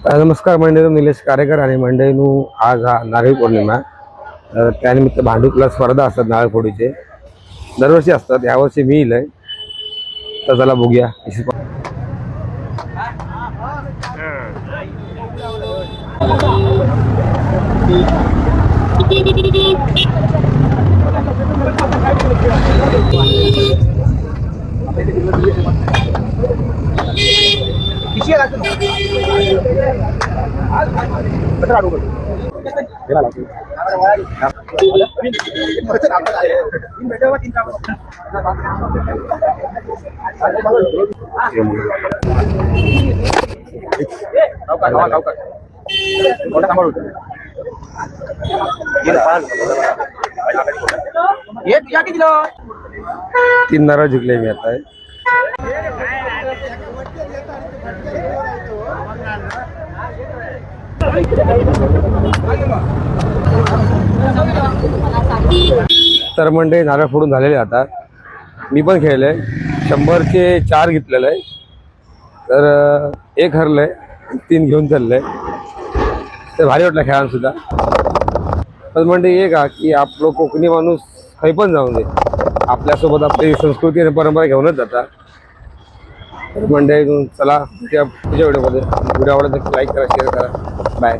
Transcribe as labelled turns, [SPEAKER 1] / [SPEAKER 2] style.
[SPEAKER 1] नमस्कार मंडळी, निलेश कार्यकर आणि मंडळींनो आज हा नारळी पौर्णिमा. त्यानिमित्त भांडुपला स्पर्धा असतात नारळ फोडीचे, दरवर्षी असतात. यावर्षी मी इलंय, तर चला बघूया. तीन नारळ जिंकले मी आता. तर मंडळी नारळ फोडून झालेले आता. मी पण खेळले, 100चे 4 घेतलेले आहे. तर एक हरलंय, 3 घेऊन चाललंय. तर भारी वाटलं खेळायला सुद्धा. पण मंडळी हे का की आपलं कोकणी माणूस काही पण जाऊन दे, आपल्यासोबत आपली संस्कृती आणि परंपरा घेऊनच जातात. तर मंडळी चला पुढच्या व्हिडिओमध्ये. व्हिडिओ आवडला तर लाईक करा, शेअर करा. बाय.